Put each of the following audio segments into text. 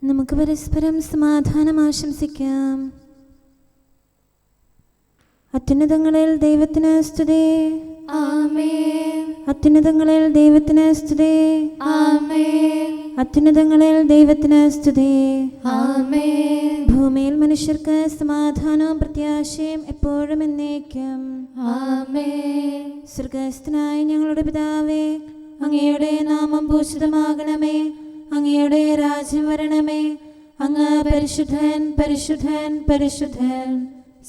നമുക്ക് പരസ്പരം സമാധാനം ആശംസിക്കാം. അത്യുന്നതങ്ങളിൽ ദൈവത്തിന് സ്തുതി. ആമേൻ. അത്യുന്നതങ്ങളിൽ ദൈവത്തിന് സ്തുതി. ആമേൻ. അത്യുന്നതങ്ങളിൽ ദൈവത്തിന് സ്തുതി. ആമേൻ. ഭൂമിയിൽ മനുഷ്യർക്ക് സമാധാനവും പ്രത്യാശയും എപ്പോഴും എന്നേക്കും. ആമേൻ. സ്വർഗ്ഗസ്ഥനായ ഞങ്ങളുടെ പിതാവേ, അങ്ങയുടെ നാമം പൂജിതമാകണമേ. അങ്ങയുടെ രാജ്യം വരണമേ. അങ്ങ് പരിശുദ്ധൻ, പരിശുദ്ധൻ, പരിശുദ്ധൻ.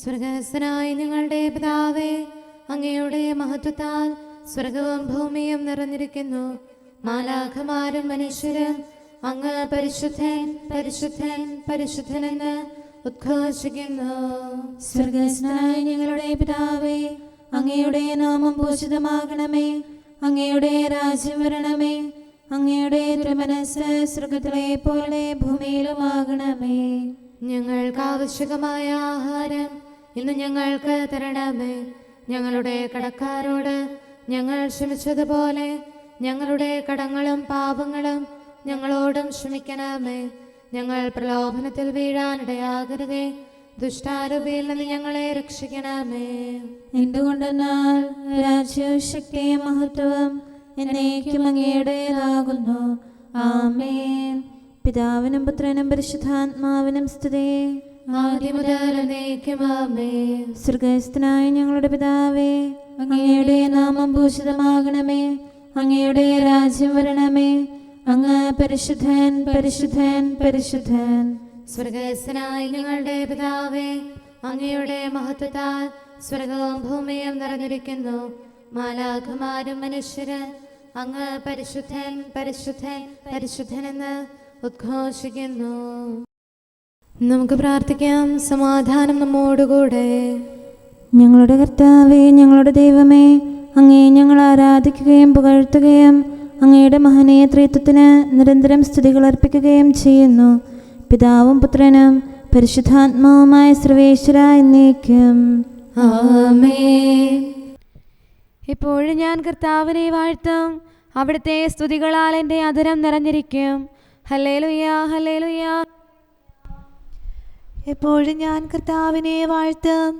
സ്വർഗ്ഗസ്ഥനായ ഞങ്ങളുടെ പിതാവേ, അങ്ങയുടെ മഹത്വത്താൽ സ്വർഗവും ഭൂമിയും നിറഞ്ഞിരിക്കുന്നു. മാലാഖമാരും മനുഷ്യരും അങ്ങ് പരിശുദ്ധൻ, പരിശുദ്ധൻ, പരിശുദ്ധനെന്ന് ഉദ്ഘോഷിക്കുന്നു. സ്വർഗ്ഗസ്ഥനായ ഞങ്ങളുടെ പിതാവേ, അങ്ങയുടെ നാമം പൂജിതമാകണമേ. അങ്ങയുടെ രാജ്യം വരണമേ. അങ്ങയുടെ തിരുമനസ്സ് സ്വർഗ്ഗത്തിലെ പോലെ ഭൂമിയിലുമാകണമേ. ഞങ്ങൾക്ക് ആവശ്യകമായ ആഹാരം ഇന്ന് ഞങ്ങൾക്ക് തരണമേ. ഞങ്ങളുടെ കടക്കാരോട് ഞങ്ങൾ ക്ഷമിച്ചതുപോലെ ഞങ്ങളുടെ കടങ്ങളും പാപങ്ങളും ഞങ്ങളോടും ക്ഷമിക്കണമേ. ഞങ്ങൾ പ്രലോഭനത്തിൽ വീഴാനിടയാകരുതേ. ദുഷ്ടാരൂപിയിൽ നിന്ന് ഞങ്ങളെ രക്ഷിക്കണമേ. എന്തുകൊണ്ടെന്നാൽ രാജ്യവും ശക്തിയും മഹത്വവും എന്നേക്കും അങ്ങയുടേതാകുന്നു. ആമേൻ. പിതാവിനും പുത്രനും പരിശുദ്ധാത്മാവിനും സ്തുതി. ആദ്യം മുതൽ എന്നേക്കും ആമേൻ. സ്വർഗ്ഗസ്ഥനായ ഞങ്ങളുടെ പിതാവേ, അങ്ങയുടെ നാമം പൂജിതമാകണമേ. അങ്ങയുടെ രാജ്യം വരണമേ. അങ്ങ് പരിശുദ്ധൻ, പരിശുദ്ധൻ, പരിശുദ്ധൻ. സ്വർഗ്ഗസ്ഥനായ ഞങ്ങളുടെ പിതാവേ, അങ്ങയുടെ മഹത്വത്താൽ സ്വർഗവും ഭൂമിയും നിറഞ്ഞിരിക്കുന്നു. മാലാഖമാരും മനുഷ്യരും അങ്ങ് പരിശുദ്ധൻ, പരിശുദ്ധൻ, പരിശുദ്ധനെന്ന് ഉദ്ഘോഷിക്കുന്നു. നമുക്ക് പ്രാർത്ഥിക്കാം. സമാധാനം നമ്മോടുകൂടെ. ഞങ്ങളുടെ കർത്താവേ, ഞങ്ങളുടെ ദൈവമേ, അങ്ങയെ ഞങ്ങൾ ആരാധിക്കുകയും പുകഴ്ത്തുകയും അങ്ങയുടെ മഹനീയ ത്രിത്വത്തിന് നിരന്തരം സ്തുതികൾ അർപ്പിക്കുകയും ചെയ്യുന്നു. പിതാവും പുത്രനും പരിശുദ്ധാത്മാവുമായ സർവേശ്വര എന്നേക്കും. ആമേൻ. ഇപ്പോഴും ഞാൻ കർത്താവിനെ വാഴ്ത്തും. അവിടുത്തെ സ്തുതികളാൽ എൻ്റെ അധരം നിറഞ്ഞിരിക്കും. Hallelujah, hallelujah. എപ്പോഴും ഞാൻ കർത്താവിനെ വാഴ്ത്തും.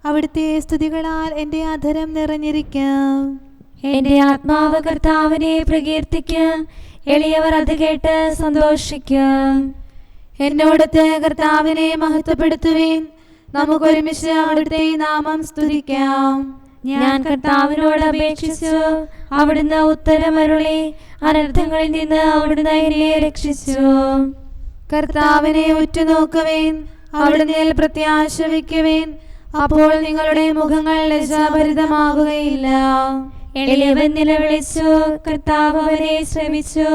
അവിടുത്തെ സ്തുതികളാൽ എൻ്റെ അധരം നിറഞ്ഞിരിക്കും. എൻ്റെ ആത്മാവ് കർത്താവിനെ പ്രകീർത്തിക്കും. എളിയവർ അത് കേട്ട് സന്തോഷിക്കും. എന്നോടത്ത് കർത്താവിനെ മഹത്വപ്പെടുത്തുവിൻ. നമുക്കൊരുമിച്ച് അവിടുത്തെ നാമം സ്തുതിക്കാം. ഞാൻ കർത്താവിനോട് അപേക്ഷിച്ചു, അവിടുന്ന് ഉത്തരമരുളി. അനർത്ഥങ്ങളിൽ നിന്ന് അവിടുന്ന് എന്നെ രക്ഷിച്ചു. കർത്താവിനെ ഉറ്റുനോക്കുവിൻ, അവിടുന്ന് പ്രത്യാശ വയ്ക്കുവിൻ. അപ്പോൾ നിങ്ങളുടെ മുഖങ്ങൾ ലജ്ജാഭരിതമാകുകയില്ല. എളിയവൻ നിലവിളിച്ചു, കർത്താവ് അവനെ ശ്രമിച്ചു.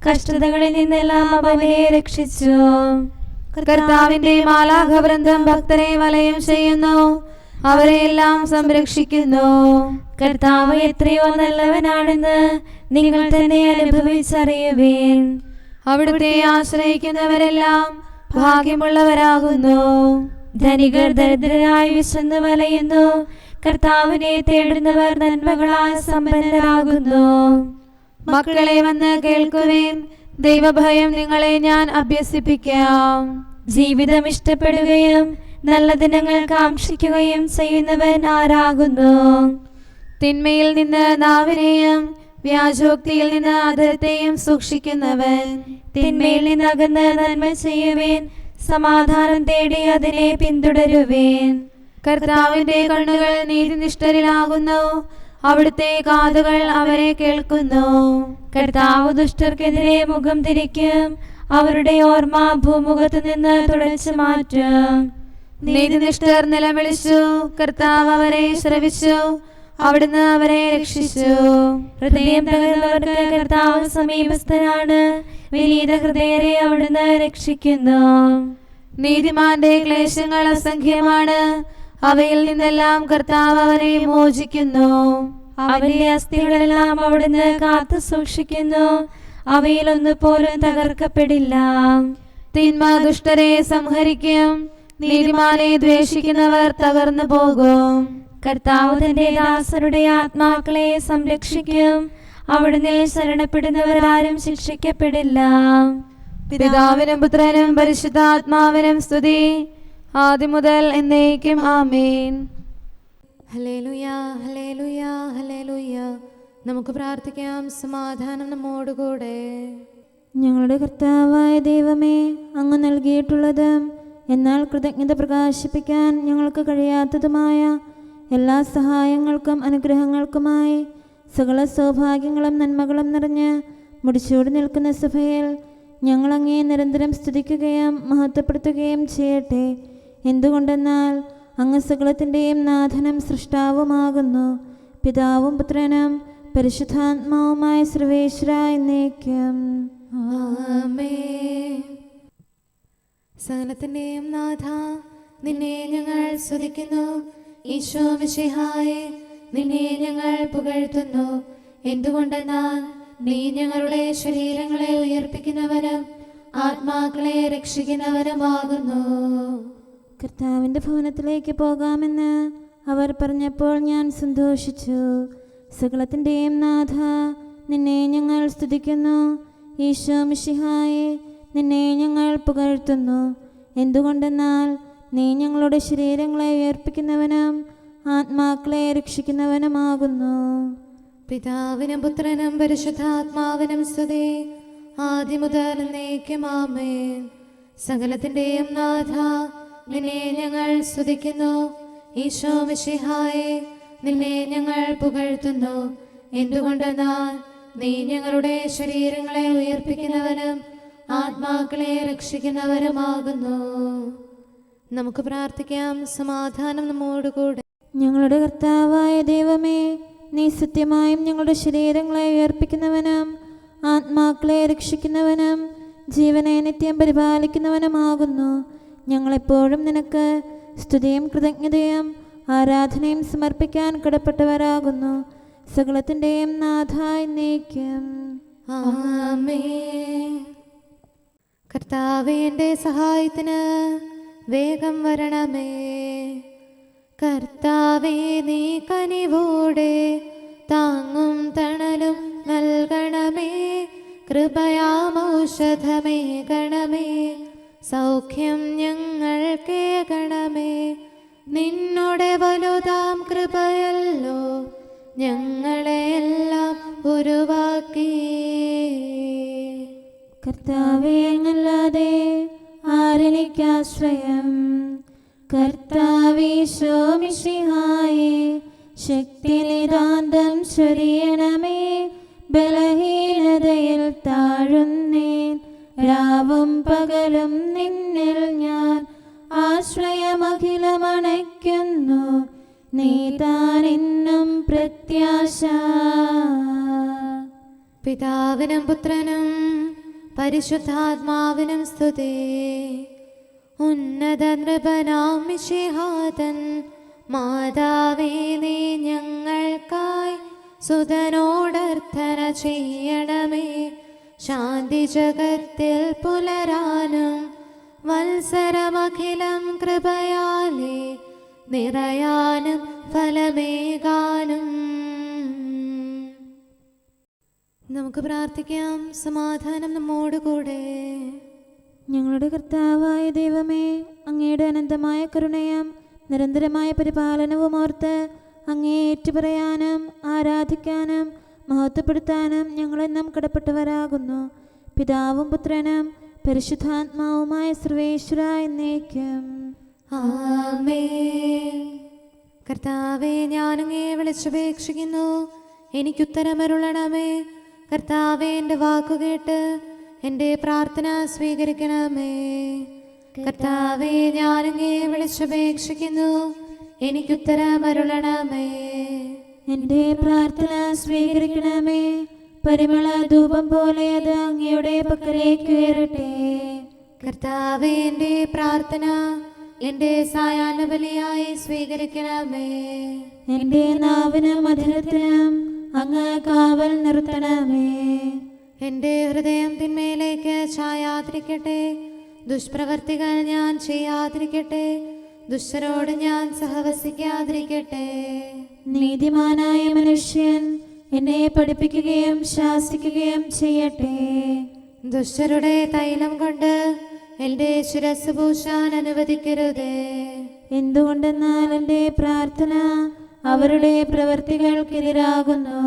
കഷ്ടതകളിൽ നിന്നെല്ലാം അവനെ രക്ഷിച്ചു. കർത്താവിന്റെ മാലാഖവൃന്ദം ഭക്തരെ വലയം ചെയ്യുന്നു, അവരെയെല്ലാം സംരക്ഷിക്കുന്നു. കർത്താവ് എത്രയോ നല്ലവനാണെന്ന് നിങ്ങൾ തന്നെ അനുഭവിച്ചറിയുവേൻ. അവിടുത്തെ ആശ്രയിക്കുന്നവരെല്ലാം ഭാഗ്യമുള്ളവരാകുന്നു. ധനികർ ദരിദ്രരായി വിശന്ന് വലയുന്നു. കർത്താവിനെ തേടുന്നവർ നന്മകളാൽ സമ്പന്നരാകുന്നു. മക്കളെ വന്ന് കേൾക്കുവേൻ, ദൈവഭയം നിങ്ങളെ ഞാൻ അഭ്യസിപ്പിക്കാം. ജീവിതം ഇഷ്ടപ്പെടുകയും നല്ല ദിനങ്ങൾ കാക്ഷിക്കുകയും ചെയ്യുന്നവൻ ആരാകുന്നു? തിന്മയിൽ നിന്ന് നാവിനെയും വ്യാജോക്തിയിൽ നിന്ന് അധരത്തെയും സൂക്ഷിക്കുന്നവൻ. തിന്മയിൽ നിന്ന് അകന്ന് നന്മ ചെയ്യുവേൻ. സമാധാനം തേടി അതിനെ പിന്തുടരുവേൻ. കർത്താവിന്റെ കണ്ണുകൾ നീതിനിഷ്ഠരിലാകുന്നു, അവിടുത്തെ കാതുകൾ അവരെ കേൾക്കുന്നു. കർത്താവ് ദുഷ്ടർക്കെതിരെ മുഖം തിരിക്കും. അവരുടെ ഓർമ്മ ഭൂമുഖത്ത് നിന്ന് തുടച്ചു മാറ്റും. നീതിനിഷ്ഠർ നിലവിളിച്ചു, കർത്താവ് അവരെ ശ്രവിച്ചു. അവിടുന്ന് അവരെ രക്ഷിച്ചു. ഹൃദയം തകർന്നവർക്ക് കർത്താവ് സമീപസ്ഥനാണ്. വിനീത ഹൃദയരെ അവിടുന്ന് രക്ഷിക്കുന്നു. നീതിമാന്റെ ക്ലേശങ്ങൾ അസംഖ്യമാണ്, അവയിൽ നിന്നെല്ലാം കർത്താവ് അവനെ മോചിക്കുന്നു. അവന്റെ അസ്ഥികളെല്ലാം അവിടുന്ന് കാത്തു സൂക്ഷിക്കുന്നു. അവയിലൊന്നുപോലും തകർക്കപ്പെടില്ല. തിന്മ ദുഷ്ടരെ സംഹരിക്കും, നീതിമാനെ ദ്വേഷിക്കുന്നവർ തകർന്നു പോകും. കർത്താവ് തന്റെ ദാസരുടെ ആത്മാക്കളെ സംരക്ഷിക്കും. അവിടുന്ന് ശരണപ്പെടുന്നവരാരും ശിക്ഷിക്കപ്പെടില്ല. പിതാവിനും പുത്രനും പരിശുദ്ധാത്മാവിനും സ്തുതി, ആദ്യം മുതൽ എന്നേക്കും ആമേൻ. ഹല്ലേലൂയ, ഹല്ലേലൂയ, ഹല്ലേലൂയ. നമുക്ക് പ്രാർത്ഥിക്കാം. സമാധാനം നമ്മോടുകൂടെ. ഞങ്ങളുടെ കർത്താവായ ദൈവമേ, അങ്ങ് നൽകിയിട്ടുള്ളതും എന്നാൽ കൃതജ്ഞത പ്രകാശിപ്പിക്കാൻ ഞങ്ങൾക്ക് കഴിയാത്തതുമായ എല്ലാ സഹായങ്ങൾക്കും അനുഗ്രഹങ്ങൾക്കുമായി സകല സൗഭാഗ്യങ്ങളും നന്മകളും നിറഞ്ഞ് മുടിച്ചൂടി നിൽക്കുന്ന സഭയിൽ ഞങ്ങൾ അങ്ങേ നിരന്തരം സ്തുതിക്കുകയും മഹത്വപ്പെടുത്തുകയും ചെയ്യട്ടെ. എന്തുകൊണ്ടെന്നാൽ അങ്ങ് സകലത്തിൻ്റെയും നാഥനും സൃഷ്ടാവുമാകുന്നു. പിതാവും പുത്രനും പരിശുദ്ധാത്മാവുമായ സർവേശ്വര എന്നേക്കും ആമേൻ. സകലത്തിന്റെയും നാഥ, നിന്നെ ഞങ്ങൾ സ്തുതിക്കുന്നു. ഈശോ മിശിഹായേ, നിന്നെ ഞങ്ങൾ പുകഴ്ത്തുന്നു. എന്തുകൊണ്ടെന്നാൽ നീ ഞങ്ങളുടെ ശരീരങ്ങളെ ഉയർപ്പിക്കുന്നവനും ആത്മാക്കളെ രക്ഷിക്കുന്നവനുമാകുന്നു. കർത്താവിൻ്റെ ഭവനത്തിലേക്ക് പോകാമെന്ന് അവർ പറഞ്ഞപ്പോൾ ഞാൻ സന്തോഷിച്ചു. സകലത്തിൻ്റെയും നാഥ, നിന്നെ ഞങ്ങൾ സ്തുതിക്കുന്നു. ഈശോ മിശിഹായേ, നിന്നെ ഞങ്ങൾ പുകഴ്ത്തുന്നു. എന്തുകൊണ്ടെന്നാൽ നീ ഞങ്ങളുടെ ശരീരങ്ങളെ ഉയർപ്പിക്കുന്നവനും ആത്മാക്കളെ രക്ഷിക്കുന്നവനുമാകുന്നു. പിതാവിനും പുത്രനും പരിശുദ്ധാത്മാവിനും സ്തുതി, ആദ്യം മുതൽ എന്നേക്കും ആമേൻ. സകലത്തിന്റെയും നാഥ, നിന്നെ ഞങ്ങൾ സ്തുതിക്കുന്നു. ഈശോ മിശിഹായേ, നിന്നെ ഞങ്ങൾ പുകഴ്ത്തുന്നു. എന്തുകൊണ്ടെന്നാൽ നീ ഞങ്ങളുടെ ശരീരങ്ങളെ ഉയർപ്പിക്കുന്നവനും ആത്മാക്കളെ രക്ഷിക്കുന്നവരുമാകുന്നു. നമുക്ക് പ്രാർത്ഥിക്കാം. സമാധാനം നമ്മോടുകൂടെ. ഞങ്ങളുടെ കർത്താവായ ദൈവമേ, നീ സത്യമായും ഞങ്ങളുടെ ശരീരങ്ങളെ ഉയർപ്പിക്കുന്നവനും ആത്മാക്കളെ രക്ഷിക്കുന്നവനും ജീവനെ നിത്യം പരിപാലിക്കുന്നവനുമാകുന്നു. ഞങ്ങളെപ്പോഴും നിനക്ക് സ്തുതിയും കൃതജ്ഞതയും ആരാധനയും സമർപ്പിക്കാൻ കടപ്പെട്ടവരാകുന്നു. സകലത്തിൻ്റെയും നാഥ എന്നേക്കും ആമേൻ. കർത്താവേ, എൻ്റെ സഹായത്തിന് വേഗം വരണമേ. കർത്താവേ, നീ കനിവോടെ താങ്ങും തണലും നൽകണമേ. കൃപയാമൗഷധമേകണമേ, സൗഖ്യം ഞങ്ങൾക്കേകണമേ. നിന്നോടെ വലുതാം കൃപയല്ലോ ഞങ്ങളെയെല്ലാം ഉരുവാക്കി. കർത്താവേ, അങ്ങല്ലാതെ ആരെനിക്കാശ്രയം? കർത്താവീശോ മിശിഹായേ, ശക്തിനിതാന്തം ചൊരിയണമേ. ബലഹീനതയിൽ താഴുന്നേൻ, രാവും പകലും നിന്നിൽ ഞാൻ ആശ്രയമഖിലമണയ്ക്കുന്നു. നീ താനെന്നും പ്രത്യാശ. പിതാവിനും പുത്രനും പരിശുദ്ധാത്മാവിനും സ്തുതി. ഉന്നത നൃപനാം മിശിഹാതൻ മാതാവേ, നീ ഞങ്ങൾക്കായി സുതനോടർത്ഥന ചെയ്യണമേ. ശാന്തി ജഗത്തിൽ പുലരാനും വത്സരമഖിലം കൃപയാലേ നിറയാനും ഫലമേകാനും. നമുക്ക് പ്രാർത്ഥിക്കാം. സമാധാനം നമ്മോടുകൂടെ. ഞങ്ങളുടെ കർത്താവായ ദൈവമേ, അങ്ങയുടെ അനന്തമായ കരുണയും നിരന്തരമായ പരിപാലനവും ഓർത്ത് അങ്ങേ ഏറ്റുപറയാനും ആരാധിക്കാനും മഹത്വപ്പെടുത്താനും ഞങ്ങളെന്നും കടപ്പെട്ടവരാകുന്നു. പിതാവും പുത്രനും പരിശുദ്ധാത്മാവുമായ സർവേശ്വര എന്നേക്കും ആമേൻ. കർത്താവേ, ഞാനങ്ങേ വിളിച്ചപേക്ഷിക്കുന്നു, എനിക്കുത്തരമരുളണമേ. കർത്താവേ, എൻ്റെ വാക്കുകേട്ട് എൻ്റെ പ്രാർത്ഥന സ്വീകരിക്കണമേ. കർത്താവേ, ഞാനങ്ങേ വിളിച്ചപേക്ഷിക്കുന്നു, എനിക്കുത്തരമരുളണമേ. എൻ്റെ പ്രാർത്ഥന സ്വീകരിക്കണമേ. പരിമള ധൂപം പോലെ അത് അങ്ങയുടെ പക്കലേക്ക് ഉയരട്ടെ. കർത്താവേ, എൻ്റെ പ്രാർത്ഥന എൻ്റെ സായാഹ്ന ബലിയായി സ്വീകരിക്കണമേ. എൻ്റെ നാവിനും മധുരത്തിനും അങ്ങ് കാവൽ നിർത്തണമേ. എൻ്റെ ഹൃദയം തിന്മയിലേക്ക് ചായാതിരിക്കട്ടെ. ദുഷ്പ്രവർത്തികൾ ഞാൻ ചെയ്യാതിരിക്കട്ടെ. ദുഷ്ടരോട് ഞാൻ സഹവസിക്കാതിരിക്കട്ടെ. നീതിമാനായ മനുഷ്യൻ എന്നെ പഠിപ്പിക്കുകയും ശാസിക്കുകയും ചെയ്യട്ടെ. ദുഷ്ടരുടെ തൈലം കൊണ്ട് എൻ്റെ ശിരസ് പൂശാൻ അനുവദിക്കരുതേ. എന്തുകൊണ്ടെന്നാൽ എൻ്റെ പ്രാർത്ഥന അവരുടെ പ്രവൃത്തികൾക്കെതിരാകുന്നു.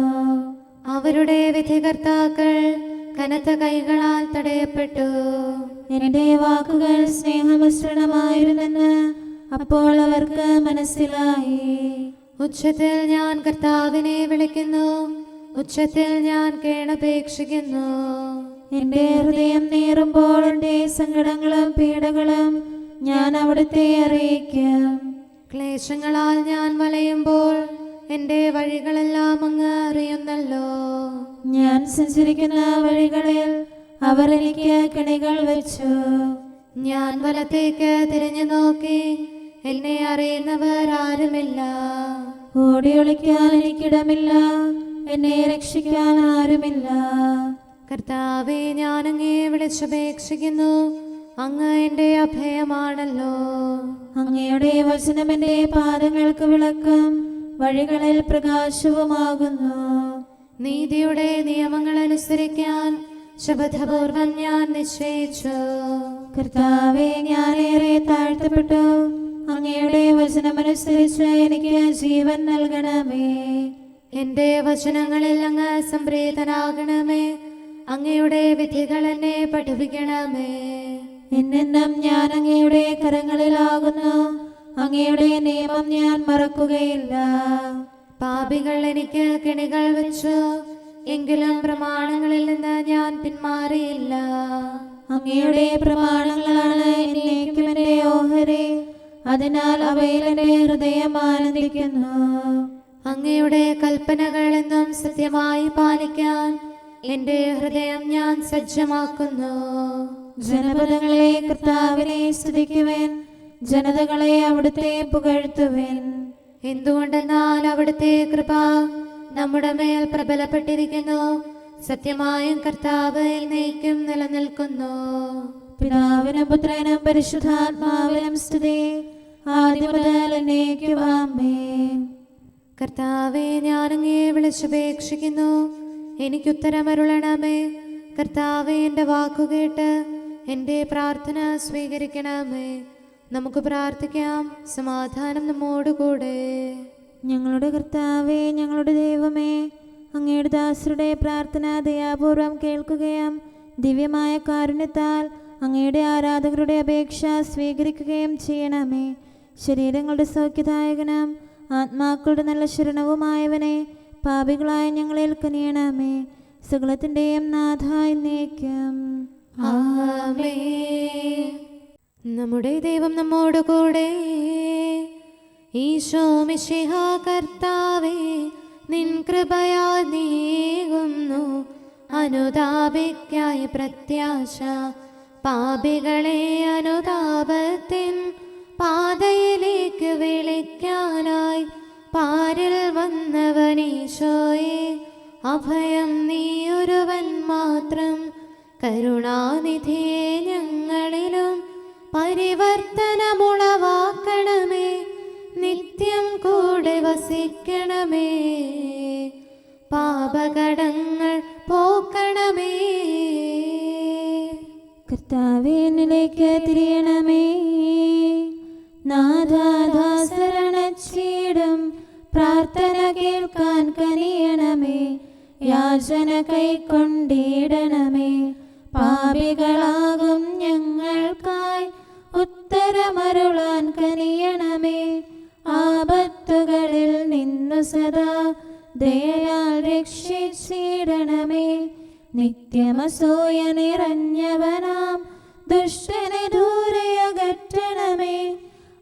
അവരുടെ വിധികർത്താക്കൾ കനത്ത കൈകളാൽ തടയപ്പെട്ടു. എൻ്റെ വാക്കുകൾ സ്നേഹമിശ്രണമായിരുന്നെന്ന് അപ്പോൾ അവർക്ക് മനസ്സിലായി. ഉച്ചത്തിൽ ഞാൻ കർത്താവിനെ വിളിക്കുന്നു, ഉച്ചത്തിൽ ഞാൻ കേണപേക്ഷിക്കുന്നു. എൻ്റെ ഹൃദയം നീറുമ്പോൾ എൻ്റെ സങ്കടങ്ങളും പീഡകളും ഞാൻ അവിടുത്തെ അറിയിക്കും. ക്ലേശങ്ങളാൽ ഞാൻ വലയുമ്പോൾ എൻ്റെ വഴികളെല്ലാം അങ്ങ് അറിയുന്നല്ലോ. ഞാൻ സഞ്ചരിക്കുന്ന വഴികളിൽ അവർ എനിക്ക് കെണികൾ വെച്ചു. ഞാൻ വലത്തേക്ക് തിരിഞ്ഞു നോക്കി, എന്നെ അറിയുന്നവർ ആരുമില്ല. ഓടിയൊളിക്കാൻ എനിക്കിടമില്ല, എന്നെ രക്ഷിക്കാൻ ആരുമില്ല. കർത്താവെ, ഞാൻ അങ്ങേ വിളിച്ചപേക്ഷിക്കുന്നു, അങ്ങ് എൻ്റെ അഭയമാണല്ലോ. അങ്ങയുടെ വചനം എൻ്റെ പാദങ്ങൾക്ക് വിളക്കും വഴികളിൽ പ്രകാശവുമാകുന്നു. നീതിയുടെ നിയമങ്ങൾ അനുസരിക്കാൻ ശപഥപൂർവം ഞാൻ നിശ്ചയിച്ചു. കർത്താവെ, ഞാനേറെ താഴ്ത്തപ്പെട്ടു. അങ്ങയുടെ വചനമനുസരിച്ച് എനിക്ക് ജീവൻ നൽകണമേ. എൻ്റെ വചനങ്ങളിൽ അങ്ങ് സംപ്രീതനാകണമേ. അങ്ങയുടെ വിധികൾ എന്നെ പഠിപ്പിക്കണമേ. എന്നെന്നും ഞാൻ അങ്ങയുടെ കരങ്ങളിലാകുന്നു. അങ്ങയുടെ നിയമം ഞാൻ മറക്കുകയില്ല. പാപികൾ എനിക്ക് കെണികൾ വെച്ചു, എങ്കിലും പ്രമാണങ്ങളിൽ നിന്ന് ഞാൻ പിന്മാറിയില്ല. അങ്ങയുടെ പ്രമാണങ്ങളാണ് എന്നേക്കും എൻ്റെ ഓഹരി. അതിനാൽ അവയിൽ എൻ്റെ ഹൃദയം ആനന്ദിക്കുന്നു. അങ്ങയുടെ കൽപ്പനകൾ എന്നും സത്യമായി പാലിക്കാൻ എൻ്റെ ഹൃദയം ഞാൻ സജ്ജമാക്കുന്നു. ജനപദങ്ങളെ കർത്താവിനെ സ്തുതിക്കുവേൻ, ജനതകളെ അവിടുത്തെ പുകഴ്ത്തുവേൻ. എന്തുകൊണ്ടെന്നാൽ അവിടുത്തെ കൃപ നമ്മുടെ മേൽ പ്രബലപ്പെട്ടിരിക്കുന്നു. സത്യമായും കർത്താവ് എന്നേക്കും നിലനിൽക്കുന്നു. പിതാവിനും പുത്രനും പരിശുദ്ധാത്മാവിനും സ്തുതി, ആദ്യം മുതൽ എന്നേക്കും ആമേൻ. കർത്താവെ, ഞാൻ അങ്ങയെ വിളിച്ചപേക്ഷിക്കുന്നു, എനിക്കുത്തരമരുളണമേ. കർത്താവെ, എൻ്റെ വാക്കുകേട്ട് എൻ്റെ പ്രാർത്ഥന സ്വീകരിക്കണമേ. നമുക്ക് പ്രാർത്ഥിക്കാം. സമാധാനം നമ്മോടുകൂടെ. ഞങ്ങളുടെ കർത്താവേ, ഞങ്ങളുടെ ദൈവമേ, അങ്ങയുടെ ദാസരുടെ പ്രാർത്ഥന ദയാപൂർവം കേൾക്കുകയും ദിവ്യമായ കാരുണ്യത്താൽ അങ്ങയുടെ ആരാധകരുടെ അപേക്ഷ സ്വീകരിക്കുകയും ചെയ്യണമേ. ശരീരങ്ങളുടെ സൗഖ്യദായകനും ആത്മാക്കളുടെ നല്ല ശരണവുമായവനെ, പാപികളായ ഞങ്ങളിൽ കനിയണമേ. സകലത്തിൻ്റെയും നാഥ എന്നേക്കും ആമേൻ. നമ്മുടെ ദൈവം നമ്മോടുകൂടെ. ഈശോ മിശിഹാ കർത്താവേ, നിൻ കൃപയാൽ നീങ്ങുന്നു അനുതാപിക്കായി പ്രത്യാശ. പാപികളെ അനുതാപത്തിൻ പാതയിലേക്ക് വിളിക്കാനായി പാരിൽ വന്നവനീശോയെ, അഭയം നീയൊരുവൻ മാത്രം. കരുണാനിധിയെ ഞങ്ങളിലും പരിവർത്തനമുളവാക്കണമേ. നിത്യം കൂടെ വസിക്കണമേ. പാപകടങ്ങൾ പോക്കണമേ. കർത്താവേ, എന്നിലേക്ക് തിരിയണമേ. നാഥാദാസരണച്ചീടും പ്രാർത്ഥന കേൾക്കാൻ കനിയണമേ. യാചന കൈക്കൊണ്ടിടണമേ. പാപികളാകും ഞങ്ങൾക്കായി ഉത്തരമരുളാൻ കനിയണമേ. ആപത്തുകളിൽ നിന്നു സദാ ദയയാൽ രക്ഷിച്ചിടണമേ. നിത്യമസൂയ നിറഞ്ഞവനാം ദുഷ്ടനെ ദൂരെയകറ്റണമേ.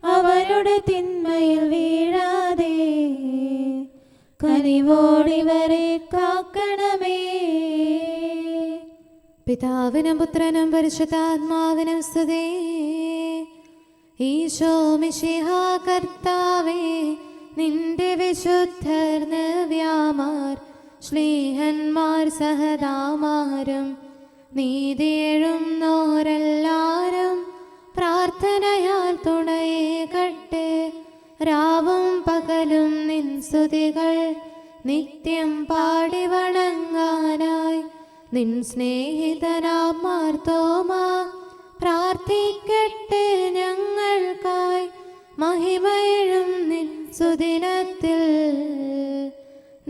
അവരുടെ തിന്മയിൽ വീഴാതെ കനിവോടിവരെ കാക്കണമേ. പിതാവിനും പുത്രനും പരിശുദ്ധാത്മാവിനും സ്തുതി. ഈശോ മിശിഹാ കർത്താവേ, നിന്റെ വിശുദ്ധർ നവ്യാമാർ ശ്ലീഹന്മാർ സഹദാമാരും നീതിയെഴുന്നോരെല്ലാരും പ്രാർത്ഥനയാൽ തുണയേകട്ടെ. രാവും പകലും നിൻ സ്തുതികൾ നിത്യം പാടി വണങ്ങാനായി നിൻ സ്നേഹിതനാം മാർത്തോമാ പ്രാർത്ഥിക്കട്ടെ ഞങ്ങൾക്കായി. മഹിമയിഴും നിൻ സുദിനത്തിൽ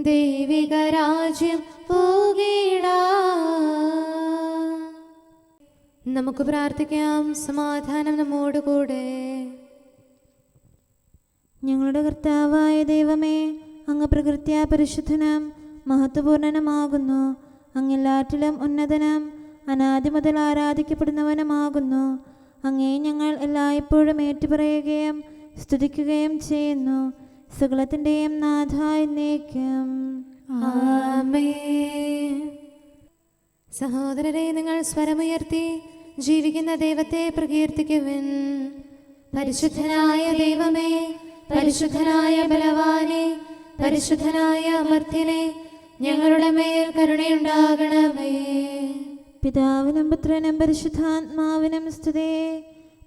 ദൈവിക രാജ്യം പൂകിടാ. നമുക്ക് പ്രാർത്ഥിക്കാം. സമാധാനം നമ്മോടുകൂടെ. ഞങ്ങളുടെ കർത്താവായ ദൈവമേ, അങ്ങ് പ്രകൃത്യാ പരിശുദ്ധനും മഹത്വപൂർണനുമാകുന്നു. അങ്ങെല്ലാറ്റിലും ഉന്നതനും അനാദി മുതൽ ആരാധിക്കപ്പെടുന്നവനുമാകുന്നു. അങ്ങേ ഞങ്ങൾ എല്ലായ്പ്പോഴും ഏറ്റുപറയുകയും സ്തുതിക്കുകയും ചെയ്യുന്നു. സകലത്തിൻ്റെയും നാഥ എന്നേക്കും. ആമേൻ. സഹോദരരെ, നിങ്ങൾ സ്വരമുയർത്തി ജീവിക്കുന്ന ദൈവത്തെ പ്രകീർത്തിക്കുവിൻ. പരിശുദ്ധനായ ദൈവമേ, പരിശുദ്ധനായ ബലവാനെ, പരിശുദ്ധനായ അമർത്യനെ, ഞങ്ങളുടെ മേൽ കരുണയുണ്ടാകണമേ. പിതാവിനും പുത്രനും പരിശുദ്ധാത്മാവിനും സ്തുതി.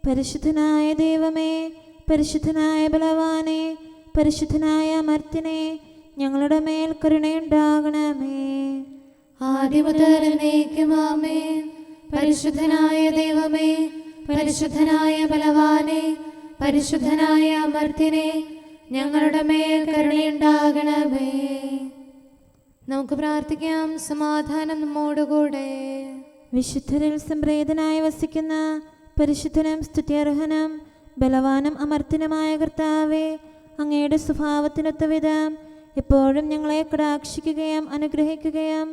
പരിശുദ്ധനായ ദൈവമേ, പരിശുദ്ധനായ ബലവാനെ, പരിശുദ്ധനായ അമർത്യനെ, ഞങ്ങളുടെ മേൽ കരുണയുണ്ടാകണമേ. ആദിമുതൽ എന്നേക്കും ആമേൻ. പരിശുദ്ധനായ ദൈവമേ, പരിശുദ്ധനായ ബലവാനെ, പരിശുദ്ധനായ അമർത്യനെ, ഞങ്ങളുടെ മേൽ കരുണയുണ്ടാകണമേ. നമുക്ക് പ്രാർത്ഥിക്കാം. സമാധാനം നമ്മോടുകൂടെ. വിശുദ്ധരിൽ സംപ്രേതനായി വസിക്കുന്ന പരിശുദ്ധനും സ്തുത്യർഹനും ബലവാനും അമർത്യനുമായ കർത്താവേ, അങ്ങയുടെ സ്വഭാവത്തിനൊത്ത വിധം എപ്പോഴും ഞങ്ങളെ കടാക്ഷിക്കുകയും അനുഗ്രഹിക്കുകയും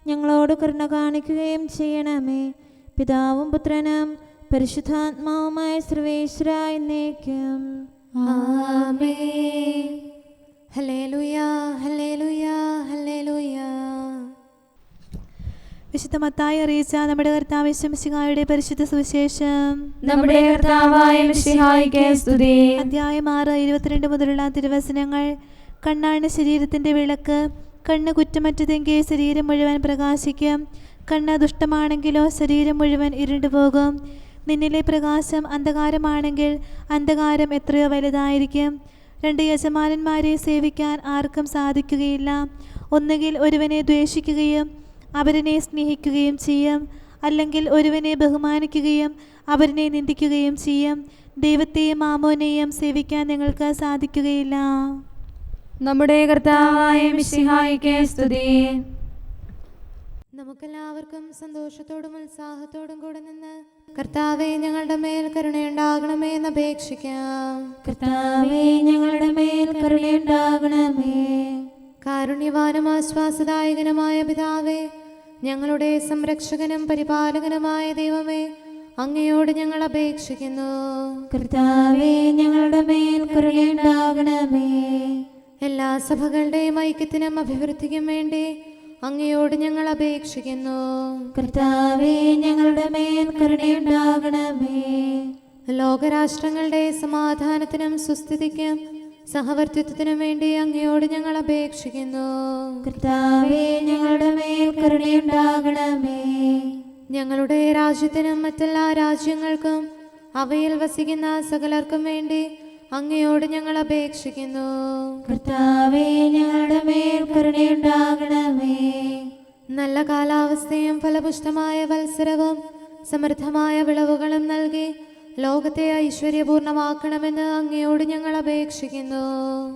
ഞങ്ങളോട് കരുണ കാണിക്കുകയും ചെയ്യണമേ. പിതാവും പുത്രനും പരിശുദ്ധാത്മാവുമായ സർവേശ്വര എന്നേക്കും. ആമേൻ. ഹല്ലേലൂയ, ഹല്ലേലൂയ, ഹല്ലേലൂയ. വിശുദ്ധ മത്തായി അറിയിച്ച നമ്മുടെ കർത്താവ് മിശിഹായുടെ പരിശുദ്ധ സുവിശേഷം. നമ്മുടെ കർത്താവായ മിശിഹായ്ക്ക് സ്തുതി. അധ്യായം 6:22 മുതലുള്ള തിരുവചനങ്ങൾ. കണ്ണാണ് ശരീരത്തിന്റെ വിളക്ക്. കണ്ണ് കുറ്റമറ്റതെങ്കിൽ ശരീരം മുഴുവൻ പ്രകാശിക്കും. കണ്ണ് ദുഷ്ടമാണെങ്കിലോ ശരീരം മുഴുവൻ ഇരുണ്ടുപോകും. നിന്നിലെ പ്രകാശം അന്ധകാരമാണെങ്കിൽ അന്ധകാരം എത്രയോ വലുതായിരിക്കും. 2 യജമാനന്മാരെ സേവിക്കാൻ ആർക്കും സാധിക്കുകയില്ല. ഒന്നുകിൽ ഒരുവനെ ദ്വേഷിക്കുകയും അവരനെ സ്നേഹിക്കുകയും ചെയ്യും, അല്ലെങ്കിൽ ഒരുവനെ ബഹുമാനിക്കുകയും അവരനെ നിന്ദിക്കുകയും ചെയ്യും. ദൈവത്തെയും മാമോനെയും സേവിക്കാൻ നിങ്ങൾക്ക് സാധിക്കുകയില്ല. നമ്മുടെ കർത്താവായ മിശിഹായ്ക്ക് സ്തുതി. നമുക്കെല്ലാവർക്കും സന്തോഷത്തോടും ഉത്സാഹത്തോടും കൂടെ നിന്ന് കർത്താവേ, ഞങ്ങളുടെ മേൽ കരുണയുണ്ടാകണമേ എന്ന് അപേക്ഷിക്കാം. കർത്താവേ, ഞങ്ങളുടെ മേൽ കരുണയുണ്ടാകണമേ. കാരുണ്യവാനും ആശ്വാസദായകനുമായ പിതാവേ, ഞങ്ങളുടെ സംരക്ഷകനും പരിപാലകനുമായ ദൈവമേ, അങ്ങയോട് ഞങ്ങൾ അപേക്ഷിക്കുന്നു. കർത്താവേ, ഞങ്ങളുടെ മേൽ കരുണയുണ്ടാകണമേ. എല്ലാ സഭകളുടെയും ഐക്യത്തിനും അഭിവൃദ്ധിക്കും വേണ്ടി അങ്ങയോട് ഞങ്ങൾ അപേക്ഷിക്കുന്നു. കർത്താവേ, ഞങ്ങളുടെ മേൽ കരുണയുണ്ടാകണമേ. ലോകരാഷ്ട്രങ്ങളുടെ സമാധാനത്തിനും സുസ്ഥിതിക്കും സഹവർത്തിത്വത്തിനും വേണ്ടി അങ്ങയോട് ഞങ്ങൾ അപേക്ഷിക്കുന്നു. കർത്താവേ, ഞങ്ങളുടെ മേൽ കരുണയുണ്ടാകണമേ. ഞങ്ങളുടെ രാജ്യത്തിനും മറ്റെല്ലാ രാജ്യങ്ങൾക്കും അവയിൽ വസിക്കുന്ന സകലർക്കും വേണ്ടി അങ്ങയോട് ഞങ്ങൾ അപേക്ഷിക്കുന്നു. കർത്താവേ, ഞങ്ങളുടെ മേൽ കരുണയുണ്ടാകണമേ. നല്ല കാലാവസ്ഥയും ഫലപുഷ്ടമായ വത്സരവും സമൃദ്ധമായ വിളവുകളും നൽകി ലോകത്തെ ഐശ്വര്യപൂർണമാക്കണമെന്ന് അങ്ങയോട് ഞങ്ങൾ അപേക്ഷിക്കുന്നു.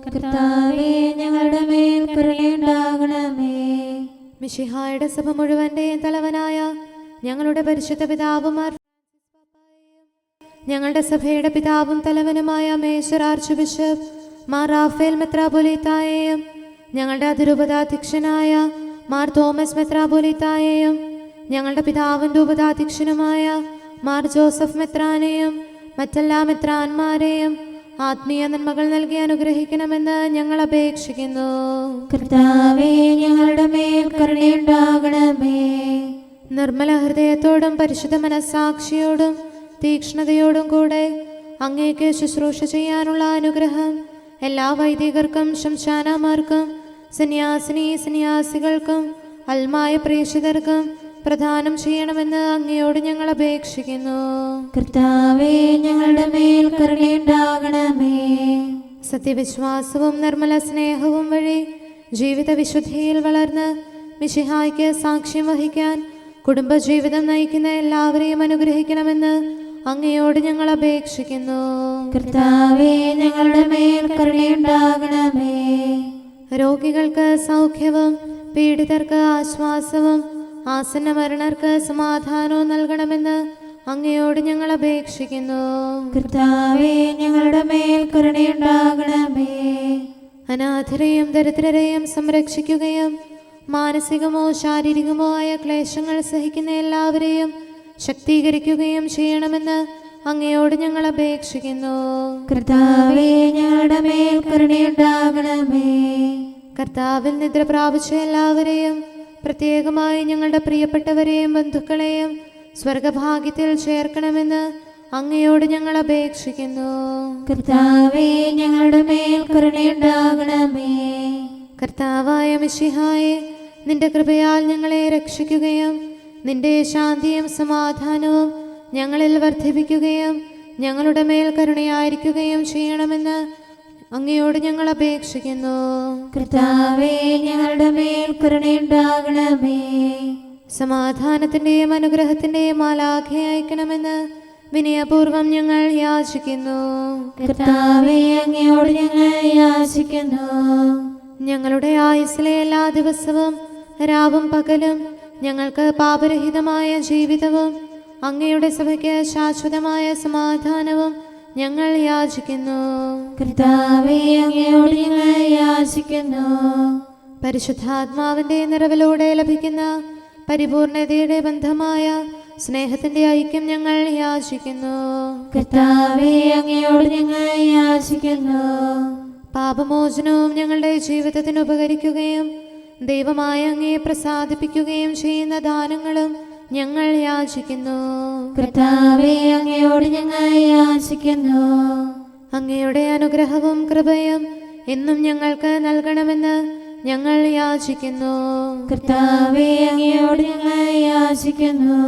കർത്താവേ, ഞങ്ങളുടെ മേൽ കരുണയുണ്ടാകണമേ. മിശിഹായുടെ സഭ മുഴുവന്റെയും തലവനായ ഞങ്ങളുടെ പരിശുദ്ധ പിതാവുമാർ, ഞങ്ങളുടെ സഭയുടെ പിതാവും തലവനുമായ major archbishop Mar Raphael മെത്രാപൊലീത്തായെയും ഞങ്ങളുടെ അതിരൂപതാധ്യക്ഷനായ മാർ തോമസ് മെത്രാപൊലീത്തായെയും ഞങ്ങളുടെ പിതാവിൻ്റെ ഉപതാധ്യക്ഷനുമായ മാർ ജോസഫ് മെത്രാനെയും മറ്റെല്ലാ മെത്രാന്മാരെയും ആത്മീയ നന്മകൾ നൽകി അനുഗ്രഹിക്കണമെന്ന് ഞങ്ങൾ അപേക്ഷിക്കുന്നു. കർത്താവേ, ഞങ്ങളുടെ മേൽ കരുണയുണ്ടാകണമേ. നിർമ്മല ഹൃദയത്തോടും പരിശുദ്ധ മനസ്സാക്ഷിയോടും തീക്ഷ്ണതയോടും കൂടെ അങ്ങേക്ക് ശുശ്രൂഷ ചെയ്യാനുള്ള അനുഗ്രഹം എല്ലാ വൈദികർക്കും ശംശാനമാർക്കും സന്യാസികൾക്കും അൽമായ പ്രേക്ഷിതർക്കും പ്രദാനം ചെയ്യണമെന്ന് അങ്ങയോട് ഞങ്ങൾ അപേക്ഷിക്കുന്നു. കർത്താവേ, ഞങ്ങളുടെ മേൽ കരുണയുണ്ടാകണമേ. സത്യവിശ്വാസവും നിർമ്മല സ്നേഹവും വഴി ജീവിത വിശുദ്ധിയിൽ വളർന്ന് മിശിഹായ്ക്ക് സാക്ഷ്യം വഹിക്കാൻ കുടുംബജീവിതം നയിക്കുന്ന എല്ലാവരെയും അനുഗ്രഹിക്കണമെന്ന് അങ്ങയോട് ഞങ്ങൾ അപേക്ഷിക്കുന്നു. കർത്താവേ, ഞങ്ങളുടെ മേൽ കരുണയുണ്ടാകണമേ. രോഗികൾക്ക് സൗഖ്യവും പീഡിതർക്ക് ആശ്വാസവും ആസന്ന മരണർക്ക് സമാധാനവും നൽകണമെന്ന് അങ്ങയോട് ഞങ്ങൾ അപേക്ഷിക്കുന്നു. കർത്താവേ, ഞങ്ങളുടെ മേൽ കരുണയുണ്ടാകണമേ. അനാഥരെയും ദരിദ്രരെയും സംരക്ഷിക്കുകയും മാനസികമോ ശാരീരികമോ ആയ ക്ലേശങ്ങൾ സഹിക്കുന്ന എല്ലാവരെയും ശക്തീകരിക്കുകയും ചെയ്യണമെന്ന് അങ്ങയോട് ഞങ്ങൾ അപേക്ഷിക്കുന്നു. കർത്താവേ, ഞങ്ങളുടെ മേൽ കരുണയുണ്ടാകണമേ. കർത്താവിൽ നിദ്ര പ്രാപിച്ച എല്ലാവരെയും പ്രത്യേകമായി ഞങ്ങളുടെ പ്രിയപ്പെട്ടവരെയും ബന്ധുക്കളെയും സ്വർഗഭാഗ്യത്തിൽ ചേർക്കണമെന്ന് അങ്ങയോട് ഞങ്ങൾ അപേക്ഷിക്കുന്നു. കർത്താവേ, ഞങ്ങളുടെ മേൽ കരുണയുണ്ടാകണമേ. കർത്താവായ മിശിഹായെ, നിന്റെ കൃപയാൽ ഞങ്ങളെ രക്ഷിക്കുകയും നിന്റെ ശാന്തിയും സമാധാനവും ഞങ്ങളിൽ വർദ്ധിപ്പിക്കുകയും ഞങ്ങളുടെ മേൽ കരുണയായിരിക്കുകയും ചെയ്യണമെന്ന് അങ്ങയോട് ഞങ്ങൾ അപേക്ഷിക്കുന്നു. കർത്താവേ, ഞങ്ങളുടെ മേൽ കരുണയുണ്ടാകണമേ. സമാധാനത്തിന്റെയും അനുഗ്രഹത്തിന്റെയും മാലാഖയെ അയക്കണമെന്ന് വിനയപൂർവം ഞങ്ങൾ യാചിക്കുന്നു. കർത്താവേ, അങ്ങയോട് ഞങ്ങൾ യാചിക്കുന്നു. ഞങ്ങളുടെ ആയുസ്സിലെ എല്ലാ ദിവസവും രാവും പകലും ഞങ്ങൾക്ക് പാപരഹിതമായ ജീവിതവും അങ്ങയുടെ സഭയ്ക്ക് ശാശ്വതമായ സമാധാനവും ഞങ്ങൾ യാചിക്കുന്നു. കർത്താവേ, അങ്ങയോട് ഞങ്ങൾ യാചിക്കുന്നു. പരിശുദ്ധാത്മാവിന്റെ നിറവിലൂടെ ലഭിക്കുന്ന പരിപൂർണതയുടെ ബന്ധമായ സ്നേഹത്തിന്റെ ഐക്യം ഞങ്ങൾ യാചിക്കുന്നു. കർത്താവേ, അങ്ങയോട് ഞങ്ങൾ യാചിക്കുന്നു. പാപമോചനവും ഞങ്ങളുടെ ജീവിതത്തിന് ഉപകരിക്കുകയും ദൈവമായ അങ്ങയെ പ്രസാദിപ്പിക്കുകയും ചെയ്യുന്ന ദാനങ്ങളും ഞങ്ങൾ യാചിക്കുന്നു. കർത്താവേ, അങ്ങയോട് ഞങ്ങൾ യാചിക്കുന്നു. അങ്ങയുടെ അനുഗ്രഹവും കൃപയും എന്നും ഞങ്ങൾക്ക് നൽകണമെന്ന് ഞങ്ങൾ യാചിക്കുന്നു. കർത്താവേ, അങ്ങയോട് ഞങ്ങൾ യാചിക്കുന്നു.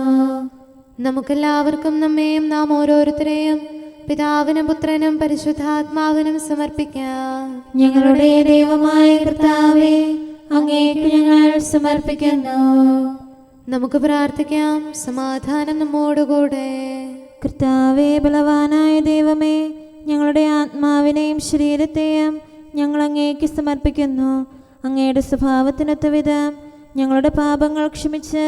നമുക്കെല്ലാവർക്കും നമ്മെയും നാം ഓരോരുത്തരെയും പിതാവിനും പുത്രനും പരിശുദ്ധാത്മാവിനും സമർപ്പിക്കാം. ഞങ്ങളുടെ ദൈവമായ കർത്താവേ, അങ്ങേക്ക് ഞങ്ങൾ സമർപ്പിക്കുന്നു. നമുക്ക് പ്രാർത്ഥിക്കാം. സമാധാനം നമ്മോടുകൂടെ. കർത്താവേ, ബലവാനായ ദൈവമേ, ഞങ്ങളുടെ ആത്മാവിനെയും ശരീരത്തെയും ഞങ്ങൾ അങ്ങേക്ക് സമർപ്പിക്കുന്നു. അങ്ങയുടെ സ്വഭാവത്തിനൊത്ത വിധം ഞങ്ങളുടെ പാപങ്ങൾ ക്ഷമിച്ച്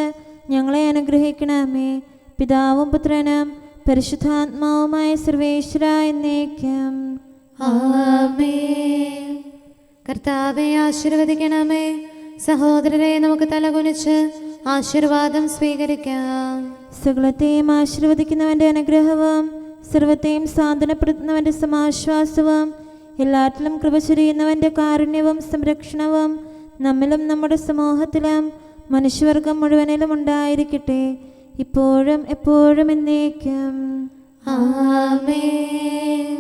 ഞങ്ങളെ അനുഗ്രഹിക്കണമേ. പിതാവും പുത്രനും പരിശുദ്ധാത്മാവുമായ സർവേശ്വര എന്നേക്കും ആമേൻ. കർത്താവെ ആശീർവദിക്കണമേ. സഹോദരരെ, നമുക്ക് തലകുനിച്ച് ആശീർവാദം സ്വീകരിക്കാം. സകലത്തെയും ആശീർവദിക്കുന്നവന്റെ അനുഗ്രഹവും സർവത്തെയും സാന്ത്വനപ്പെടുത്തുന്നവന്റെ സമാശ്വാസവും എല്ലാറ്റിലും കൃപ ചൊരിയുന്നവന്റെ കാരുണ്യവും സംരക്ഷണവും നമ്മിലും നമ്മുടെ സമൂഹത്തിലും മനുഷ്യവർഗം മുഴുവനിലും ഉണ്ടായിരിക്കട്ടെ, ഇപ്പോഴും എപ്പോഴും എന്നേക്കും ആമേൻ.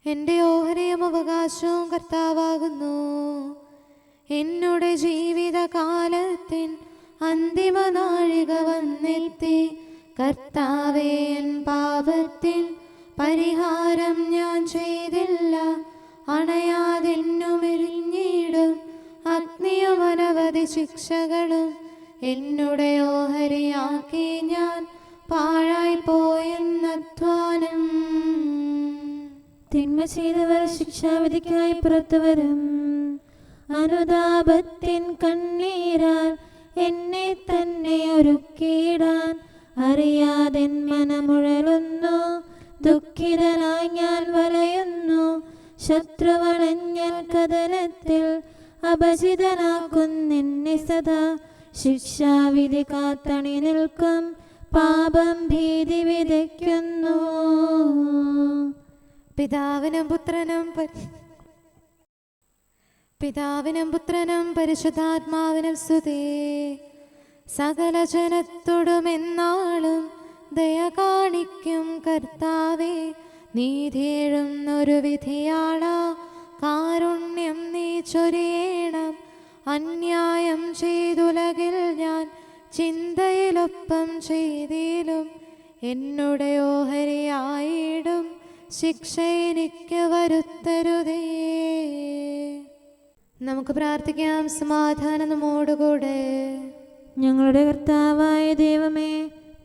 എൻ്റെ ഓഹരിയും അവകാശവും കർത്താവാകുന്നു. എന്നുടെ ജീവിതകാലത്തിൻ അന്തിമ നാഴിക വന്നെത്തി. കർത്താവേ, എൻ പാപത്തിൻ പരിഹാരം ഞാൻ ചെയ്തില്ല. അണയാതെന്നുമെരിഞ്ഞിടും അഗ്നിയും അനവധി ശിക്ഷകളും എന്നുടെ ഓഹരിയാക്കി ഞാൻ പാഴായി പോയെന്നധ്വാനം. തിന്മ ചെയ്തവർ ശിക്ഷാവിധിക്കായി പുറത്തുവരും. അനുതാപത്തിൻ കണ്ണീരാൽ എന്നെ തന്നെ ഒരുക്കിയിടാൻ അറിയാതെൻ മനമുഴലുന്നു. ദുഃഖിതനായി ഞാൻ വലയുന്നു. ശത്രുവണഞ്ഞൽ കഥനത്തിൽ അപചിതനാക്കുന്നെന്നെ സദാ. ശിക്ഷാവിധി കാത്തണി നിൽക്കും പാപം ഭീതി വിതയ്ക്കുന്നു. പിതാവിനും പുത്രനും പരിശുദ്ധാത്മാവിനും സ്തുതി. സകല ജനത്തോടും എന്നാളും ദയ കാണിക്കും കർത്താവേ. നീതിയെഴുന്നൊരു വിധിയാളാ, കാരുണ്യം നീ ചൊരിയണം. അന്യായം ചെയ്തുലകിൽ ഞാൻ ചിന്തയിലൊപ്പം ചെയ്തിലും എന്നുടെ ഓഹരിയായിടും ശിക്ഷ എനിക്ക് വരുത്തരുതേ. നമുക്ക് പ്രാർത്ഥിക്കാം. സമാധാനം നമ്മോടുകൂടെ. ഞങ്ങളുടെ കർത്താവായ ദൈവമേ,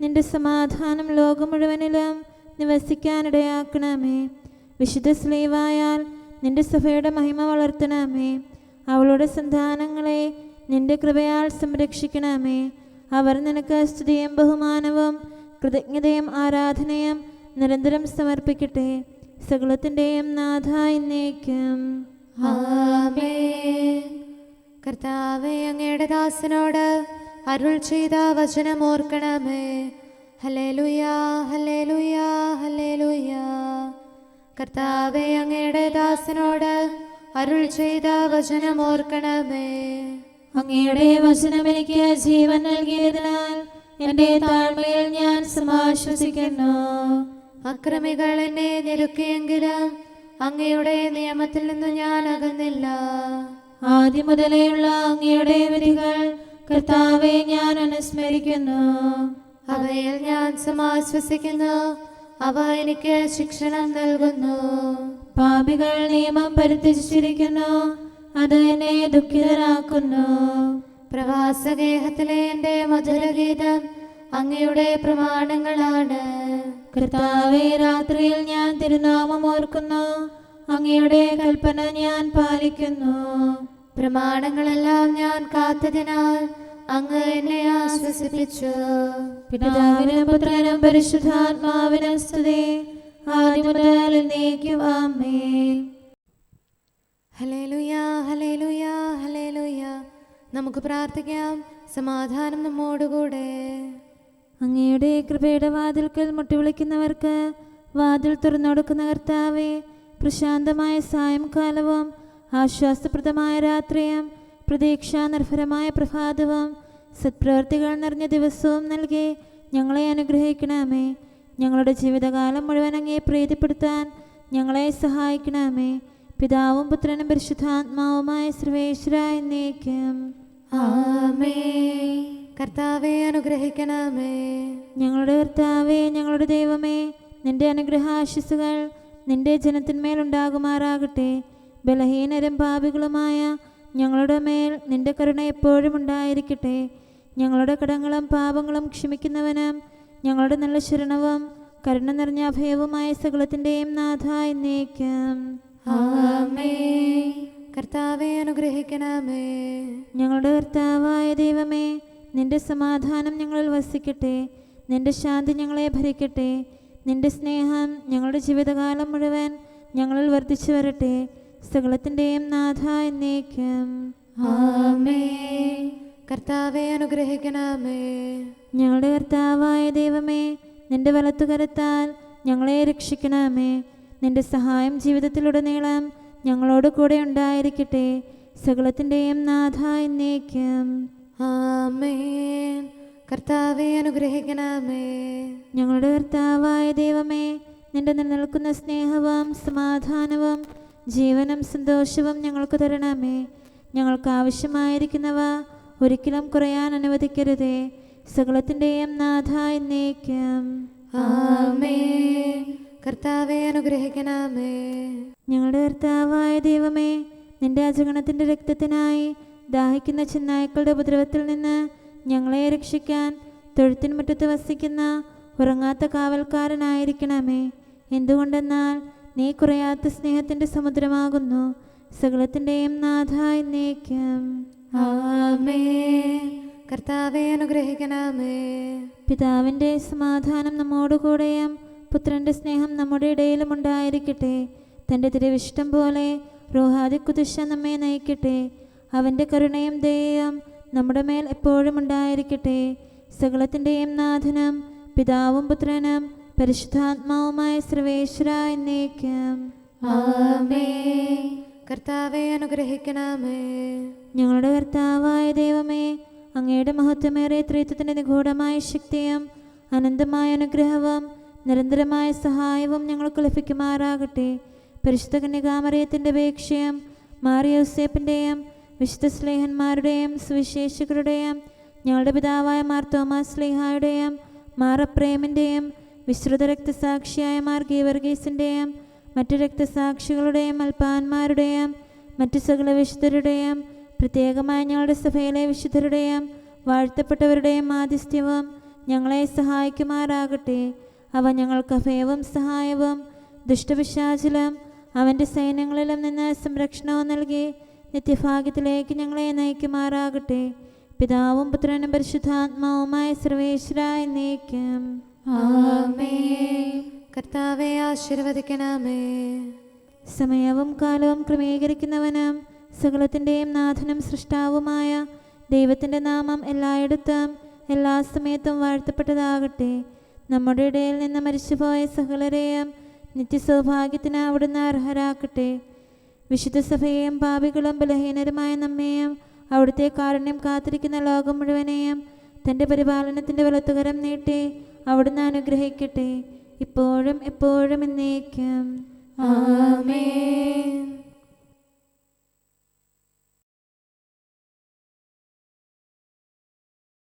നിന്റെ സമാധാനം ലോകം മുഴുവനിലും നിവസിക്കാനിടയാക്കണമേ. വിശുദ്ധ സ്ലീവായാൽ നിന്റെ സഭയുടെ മഹിമ വളർത്തണമേ. അവളുടെ സന്താനങ്ങളെ നിന്റെ കൃപയാൽ സംരക്ഷിക്കണമേ. അവർ നിനക്ക് സ്തുതിയും ബഹുമാനവും കൃതജ്ഞതയും ആരാധനയും നിരന്തരം സമർപ്പിക്കട്ടെ. സകലത്തിൻ്റെയും നാഥ എന്നേക്കും. ആമേൻ. കർത്താവേ, അങ്ങയുടെ ദാസനോട് അരുൾ ചെയ്ത വചനം ഓർക്കണമേ. ഹല്ലേലൂയാ, ഹല്ലേലൂയാ, ഹല്ലേലൂയാ. കർത്താവേ, അങ്ങയുടെ ദാസനോട് അരുൾ ചെയ്ത വചനം ഓർക്കണമേ. അങ്ങയുടെ വചനം എനിക്ക് ജീവൻ നൽകിയതിനാൽ എൻ്റെ താഴ്മയിൽ ഞാൻ സമാശ്വസിക്കുന്നു. അക്രമികൾ എന്നെ ഞെരുക്കിയെങ്കിലും അങ്ങയുടെ നിയമത്തിൽ നിന്ന് ഞാൻ അകന്നില്ല. ആദ്യം മുതലേയുള്ള അങ്ങയുടെ വിധികൾ കർത്താവെ ഞാൻ അനുസ്മരിക്കുന്നു. അവയിൽ ഞാൻ സമാശ്വസിക്കുന്നു. അവ എനിക്ക് ശിക്ഷണം നൽകുന്നു. പാപികൾ നിയമം പരിത്യജിച്ചിരിക്കുന്നു, അത് എന്നെ ദുഃഖിതരാക്കുന്നു. പ്രവാസഗേഹത്തിലെ എൻ്റെ മധുരഗീതം അങ്ങയുടെ പ്രമാണങ്ങളാണ്. കർത്താവെ, രാത്രിയിൽ ഞാൻ തിരുനാമം ഓർക്കുന്നു, അങ്ങയുടെ കൽപ്പന ഞാൻ പാലിക്കുന്നു. പ്രമാണങ്ങളെല്ലാം ഞാൻ കാത്തതിനാൽ അങ്ങ് എന്നെ ആശ്വസിപ്പിച്ചു. പിതാവിനും പുത്രനും പരിശുദ്ധാത്മാവിനും സ്തുതി, ആദ്യം മുതൽ എന്നേക്കും. ആമേൻ. ഹല്ലേലൂയാ, ഹല്ലേലൂയാ, ഹല്ലേലൂയാ. നമുക്ക് പ്രാർത്ഥിക്കാം. സമാധാനം നമ്മോടുകൂടെ. അങ്ങയുടെ കൃപയുടെ വാതിൽക്കൽ മുട്ടിവിളിക്കുന്നവർക്ക് വാതിൽ തുറന്നുകൊടുക്കുന്ന കർത്താവേ, പ്രശാന്തമായ സായംകാലവും ആശ്വാസപ്രദമായ രാത്രിയും പ്രതീക്ഷാനിർഭരമായ പ്രഭാതവും സത്പ്രവർത്തികൾ നിറഞ്ഞ ദിവസവും നൽകി ഞങ്ങളെ അനുഗ്രഹിക്കണമേ. ഞങ്ങളുടെ ജീവിതകാലം മുഴുവൻ അങ്ങയെ പ്രീതിപ്പെടുത്താൻ ഞങ്ങളെ സഹായിക്കണമേ. പിതാവും പുത്രനും പരിശുദ്ധാത്മാവുമായ സർവേശ്വരാ എന്നേക്കും. ആമേൻ. കർത്താവേ, അനുഗ്രഹിക്കണമേ. ഞങ്ങളുടെ കർത്താവേ, ഞങ്ങളുടെ ദൈവമേ, നിന്റെ അനുഗ്രഹാശിസുകൾ നിന്റെ ജനത്തിന്മേലുണ്ടാകുമാറാകട്ടെ. ബലഹീനരും പാപികളുമായ ഞങ്ങളുടെ മേൽ നിന്റെ കരുണ എപ്പോഴും ഉണ്ടായിരിക്കട്ടെ. ഞങ്ങളുടെ കടങ്ങളും പാപങ്ങളും ക്ഷമിക്കുന്നവനും ഞങ്ങളുടെ നല്ല ശരണവും കരുണ നിറഞ്ഞ അഭയവുമായ സകലത്തിൻ്റെയും നാഥ എന്നേക്കും. ആമേൻ. കർത്താവേ, അനുഗ്രഹിക്കണമേ. ഞങ്ങളുടെ കർത്താവായ ദൈവമേ, നിന്റെ സമാധാനം ഞങ്ങളിൽ വസിക്കട്ടെ. നിന്റെ ശാന്തി ഞങ്ങളെ ഭരിക്കട്ടെ. നിന്റെ സ്നേഹം ഞങ്ങളുടെ ജീവിതകാലം മുഴുവൻ ഞങ്ങളിൽ വർദ്ധിച്ചു വരട്ടെ. സകലത്തിൻ്റെയും നാഥ എന്നേക്കും. ആമേൻ. കർത്താവേ, അനുഗ്രഹിക്കണമേ. ഞങ്ങളുടെ കർത്താവായ ദൈവമേ, നിന്റെ വലത്തുകരത്താൽ ഞങ്ങളെ രക്ഷിക്കണമേ. നിന്റെ സഹായം ജീവിതത്തിലുടനീളം ഞങ്ങളോട് കൂടെ ഉണ്ടായിരിക്കട്ടെ. സകലത്തിൻ്റെയും നാഥ എന്നേക്കും. ആമേൻ. കർത്താവേ, അനുഗ്രഹിക്കണമേ. ഞങ്ങളുടെ കർത്താവായ ദൈവമേ, നിന്റെ നിലനിൽക്കുന്ന സ്നേഹവും സമാധാനവും ജീവനും സന്തോഷവും ഞങ്ങൾക്ക് തരണമേ. ഞങ്ങൾക്ക് ആവശ്യമായിരിക്കുന്നവ ഒരിക്കലും കുറയാൻ അനുവദിക്കരുതേ. സകലത്തിൻ്റെയും നാഥ എന്നേക്കും. ആമേൻ. കർത്താവേ, അനുഗ്രഹിക്കണമേ. ഞങ്ങളുടെ കർത്താവായ ദൈവമേ, നിന്റെ അജഗണത്തിൻ്റെ രക്തത്തിനായി ദാഹിക്കുന്ന ചെന്നായ്ക്കളുടെ ഉപദ്രവത്തിൽ നിന്ന് ഞങ്ങളെ രക്ഷിക്കാൻ തൊഴുത്തിൻ മുറ്റത്ത് വസിക്കുന്ന ഉറങ്ങാത്ത കാവൽക്കാരനായിരിക്കണമേ. എന്തുകൊണ്ടെന്നാൽ നീ കുറയാത്ത സ്നേഹത്തിൻ്റെ സമുദ്രമാകുന്നു. സകലത്തിൻ്റെയും നാഥ എന്നേക്കും. ആമേൻ. കർത്താവേ, അനുഗ്രഹിക്കണമേ. പിതാവിൻ്റെ സമാധാനം നമ്മോടുകൂടെയും പുത്രൻ്റെ സ്നേഹം നമ്മുടെ ഇടയിലും ഉണ്ടായിരിക്കട്ടെ. തൻ്റെ തിരുവിഷ്ടം പോലെ റോഹാദിക്കുദിശ നമ്മെ നയിക്കട്ടെ. അവൻ്റെ കരുണയും ദയയും നമ്മുടെ മേൽ എപ്പോഴും ഉണ്ടായിരിക്കട്ടെ. സകലത്തിൻ്റെയും നാഥനും പിതാവും പുത്രനും പരിശുദ്ധാത്മാവുമായ സർവേശ്വരാ എന്നേക്കും. ആമേൻ. കർത്താവേ, അനുഗ്രഹിക്കണമേ. ഞങ്ങളുടെ കർത്താവായ ദൈവമേ, അങ്ങയുടെ മഹത്വമേറിയ ത്രിത്വത്തിൻ്റെ നിഗൂഢമായ ശക്തിയും അനന്തമായ അനുഗ്രഹവും നിരന്തരമായ സഹായവും ഞങ്ങൾക്ക് ലഭിക്കുമാറാകട്ടെ. പരിശുദ്ധ കന്യകാമറിയത്തിൻ്റെ അപേക്ഷയും മാറിയോസേപ്പിൻ്റെയും വിശുദ്ധ സ്ലേഹന്മാരുടെയും സുവിശേഷകരുടെയും ഞങ്ങളുടെ പിതാവായ മാർ തോമാസ് സ്ലീഹായുടെയും മാർ അപ്രേമിൻ്റെയും വിശ്രുത രക്തസാക്ഷിയായ മാർ ഗീവർഗീസിൻ്റെയും മറ്റു രക്തസാക്ഷികളുടെയും അൽപ്പാന്മാരുടെയും മറ്റു സകല വിശുദ്ധരുടെയും പ്രത്യേകമായി ഞങ്ങളുടെ സഭയിലെ വിശുദ്ധരുടെയും വാഴ്ത്തപ്പെട്ടവരുടെയും മാധ്യസ്ഥ്യവും ഞങ്ങളെ സഹായിക്കുമാറാകട്ടെ. അവ ഞങ്ങൾക്ക് അഭയവും സഹായവും ദുഷ്ടപിശാചിലും അവൻ്റെ സൈന്യങ്ങളിലും നിന്ന് സംരക്ഷണവും നൽകി നിത്യഭാഗ്യത്തിലേക്ക് ഞങ്ങളെ നയിക്കുമാറാകട്ടെ. പിതാവും പുത്രനും പരിശുദ്ധാത്മാവുമായ സർവേശ്വരായി എന്നേക്കും. ആമേൻ. കർത്താവെ ആശീർവദിക്കണമേ. സമയവും കാലവും ക്രമീകരിക്കുന്നവനും സകലത്തിൻ്റെയും നാഥനും സൃഷ്ടാവുമായ ദൈവത്തിൻ്റെ നാമം എല്ലായിടത്തും എല്ലാ സമയത്തും വാഴ്ത്തപ്പെട്ടതാകട്ടെ. നമ്മുടെ ഇടയിൽ നിന്ന് മരിച്ചുപോയ സകലരെയും നിത്യസൗഭാഗ്യത്തിന് അവിടുന്ന് അർഹരാക്കട്ടെ. വിശുദ്ധ സഭയെയും പാപികളും ബലഹീനരുമായ നമ്മെയും അവിടുത്തെ കാരുണ്യം കാത്തിരിക്കുന്ന ലോകം മുഴുവനെയും തൻ്റെ പരിപാലനത്തിൻ്റെ വലത്തുകരം നീട്ടി അവിടുന്ന് അനുഗ്രഹിക്കട്ടെ, ഇപ്പോഴും എപ്പോഴും എന്നേക്കും. ആമേൻ.